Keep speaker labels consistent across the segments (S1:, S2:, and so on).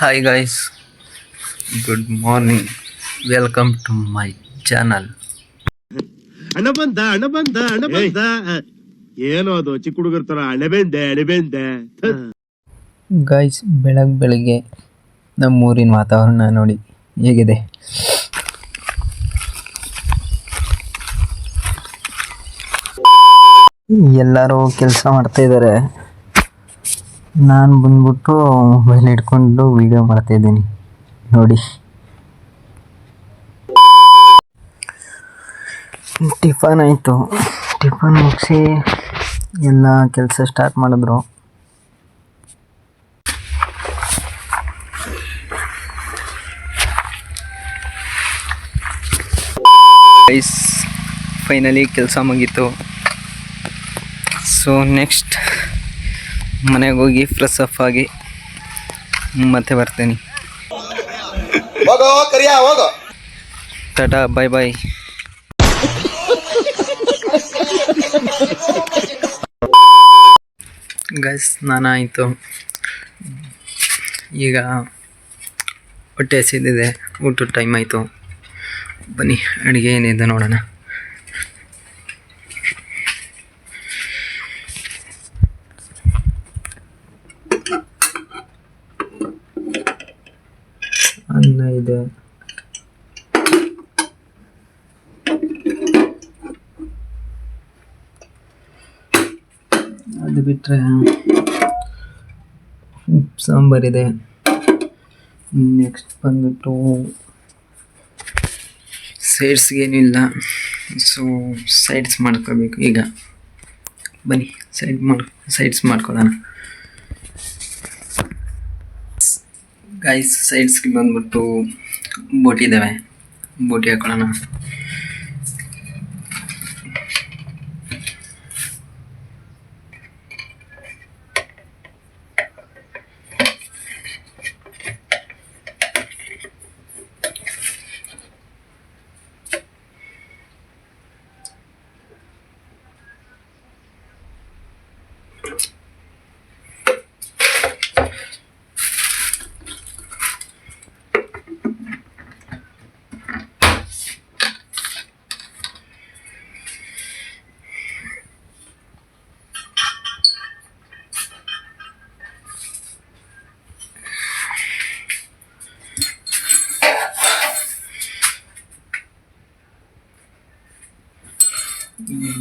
S1: Hi guys, good morning. Welcome to my channel.
S2: ಹಣ ಬಂದ ಏನೋ ಅದು ಚಿಕ್ಕ ಹುಡುಗರ ತರ ಅಣಬೆಂದೆ
S1: ಗೈಸ್ ಬೆಳಗ್ಗೆ ನಮ್ಮೂರಿನ ವಾತಾವರಣ ನೋಡಿ ಹೇಗಿದೆ. ಎಲ್ಲರೂ ಕೆಲಸ ಮಾಡ್ತಾ ಇದ್ದಾರೆ. ನಾನು ಬಂದ್ಬಿಟ್ಟು ಮೊಬೈಲ್ ಹಿಡ್ಕೊಂಡು ವಿಡಿಯೋ ಮಾಡ್ತಾ ಇದ್ದೀನಿ ನೋಡಿ. ಟಿಫನ್ ಆಯಿತು. ಟಿಫನ್ ಮುಗಿಸಿ ಎಲ್ಲ ಕೆಲಸ ಸ್ಟಾರ್ಟ್ ಮಾಡಿದ್ರು. ಗೈಸ್ ಫೈನಲಿ ಕೆಲಸ ಮುಗೀತು. ಸೊ ನೆಕ್ಸ್ಟ್ ಮನೆಗೆ ಹೋಗಿ ಫ್ರೆಶ್ ಅಪ್ ಆಗಿ ಮತ್ತೆ ಬರ್ತೀನಿ. ಟಾಟಾ ಬಾಯ್ ಬಾಯ್. ಗೈಸ್ ಸ್ನಾನ ಆಯಿತು. ಈಗ ಹೊಟ್ಟೆ ಹಸಿದಿದೆ, ಊಟದ ಟೈಮ್ ಆಯಿತು. ಬನ್ನಿ ಅಡುಗೆ ಏನಿದೆ ನೋಡೋಣ. ಅನ್ನ ಇದೆ, ಅದು ಬಿಟ್ಟರೆ ಸಾಂಬಾರಿದೆ. ನೆಕ್ಸ್ಟ್ ಬಂದ್ಬಿಟ್ಟು ಸೈಡ್ಸ್ಗೇನಿಲ್ಲ, ಸೊ ಸೈಡ್ಸ್ ಮಾಡ್ಕೋಬೇಕು. ಈಗ ಬನ್ನಿ ಸೈಡ್ಸ್ ಮಾಡ್ಕೊಳ್ಳೋಣ. ಗೈಸ್ ಸೈಡ್ಸ್ಗೆ ಬಂದ್ಬಿಟ್ಟು ಬೋಟಿ ಇದ್ದಾವೆ, ಬೋಟಿ ಹಾಕೊಳ್ಳೋಣ.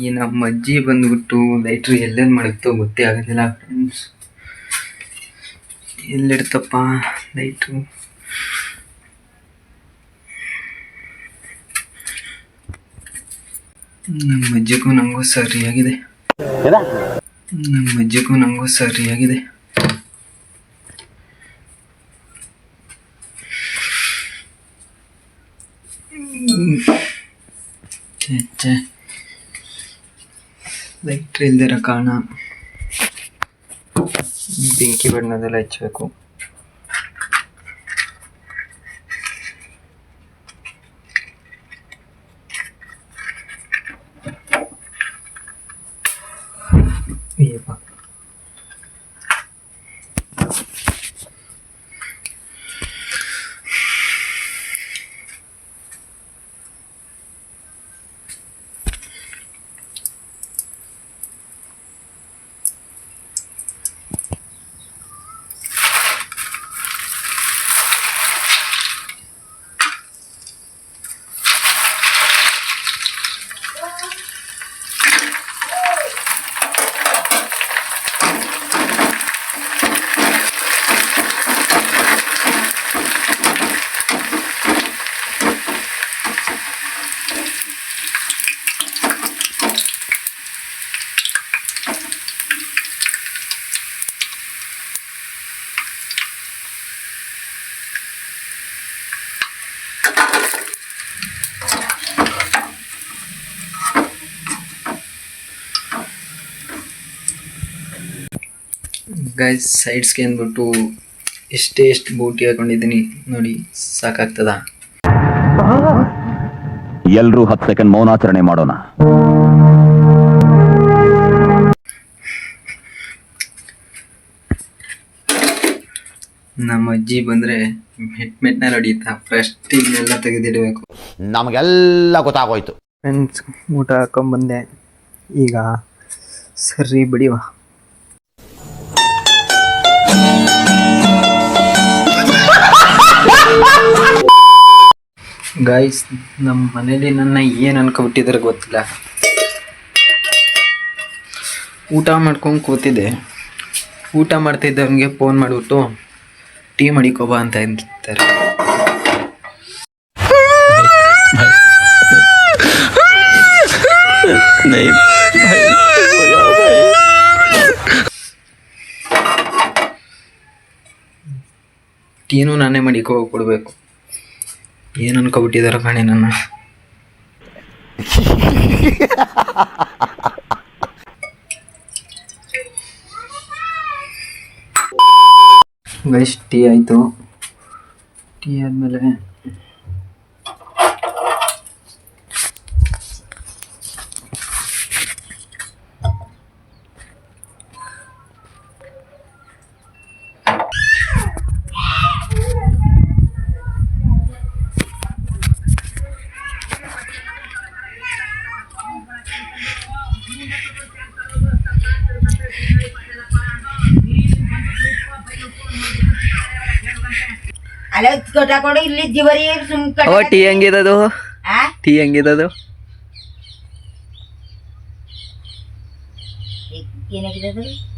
S1: ಈ ನಮ್ಮ ಅಜ್ಜಿ ಬಂದ್ಬಿಟ್ಟು ಲೈಟ್ರ್ ಎಲ್ಲೇನು ಮಾಡುತ್ತೋ ಗೊತ್ತೇ ಆಗೋದಿಲ್ಲ ಫ್ರೆಂಡ್ಸ್. ಎಲ್ಲಿಡ್ತಪ್ಪ ಲೈಟ್ರು? ನಮ್ಮ ಅಜ್ಜಿಗೂ ನನಗೂ ಸರಿಯಾಗಿದೆ. ಲೈಟ್ರ್ ಇಲ್ದಿರೋ ಕಾರಣ ಬೆಂಕಿ ಬಣ್ಣದೆಲ್ಲ ಹಚ್ಚಬೇಕು. ಗೈಸ್ ಸೈಡ್ಸ್ಗೆ ಅಂದ್ಬಿಟ್ಟು ಎಷ್ಟು ಬೋಟಿ ಹಾಕೊಂಡಿದ್ದೀನಿ ನೋಡಿ, ಸಾಕಾಗ್ತದ?
S3: ಎಲ್ಲರೂ 10 ಸೆಕೆಂಡ್ ಮೌನಾಚರಣೆ ಮಾಡೋಣ.
S1: ನಮ್ಮ ಅಜ್ಜಿ ಬಂದರೆ ಮೆಟ್ಮೆಟ್ನ ಹೊಡಿತಾ ಫಸ್ಟ್ ಇದನ್ನೆಲ್ಲ ತೆಗೆದಿಡಬೇಕು.
S4: ನಮಗೆಲ್ಲ ಗೊತ್ತಾಗೋಯ್ತು.
S1: ಫ್ರೆಂಡ್ಸ್, ಊಟ ಹಾಕೊಂಬಂದೆ. ಈಗ ಸರಿ ಬಿಡಿವ. ಗಾಯ್ಸ್, ನಮ್ಮ ಮನೇಲಿ ನನ್ನ ಏನು ಅನ್ಕೊಬಿಟ್ಟಿದ್ದಾರೆ ಗೊತ್ತಿಲ್ಲ. ಊಟ ಮಾಡ್ಕೊಂಡು ಕೂತಿದ್ದೆ. ಊಟ ಮಾಡ್ತಿದ್ದವನಿಗೆ ಫೋನ್ ಮಾಡಿಬಿಟ್ಟು ಟೀ ಮಡಿಕೋಬಾ ಅಂತ ಅಂತಾರೆ. ಟೀನು ನಾನೇ ಮಡಿಕೋ ಕೊಡಬೇಕು. ಏನು ಅನ್ಕೊಬಿಟ್ಟಿದಾರ ಕಾಣೆ ನನ್ನ. ಗೈಸ್, ಟೀ ಆಯಿತು. ಟೀ ಆದಮೇಲೆ
S5: ಅಲ್ಲ ಕೊಟ್ಟಾಕೊಂಡು ಇಲ್ಲಿ ಜಿವರಿ
S1: ಅವ ಟೀ ಹೆಂಗಿದದು? ಟೀ ಹೆಂಗಿದದು?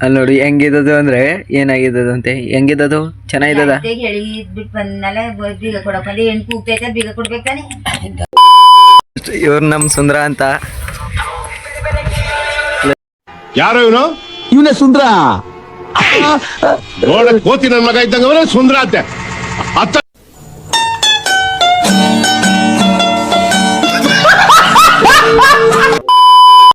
S1: ಅಲ್ಲಿ ನೋಡಿ ಹೆಂಗಿದದು ಅಂದ್ರೆ ಏನಾಗಿದ್ದದು ಅಂತೆ. ಹೆಂಗಿದದು? ಚೆನ್ನಾಗಿದ್ದದ?
S5: ಹೇಳಿ ಬಿಟ್ಟು ಬಂದ್ಮೇಲೆ ಬೀಗ ಕೊಡಕ್ ಬಂದೆ. ಹೆಣ್ಣು ಕೂಗ್ತೈತೆ, ಬೀಗ ಕೊಡ್ಬೇಕಾನೆ.
S1: ಇವ್ರು ನಮ್ ಸುಂದ್ರ ಅಂತ.
S2: ಯಾರೋ
S4: ಇವನೇ ಸುಂದ್ರ.
S2: ನೋಡಕ್ ಕೋತಿ ನನ್ ಮಗ ಇದ್ದಂಗ ಸುಂದ್ರ ಅಂತೆ.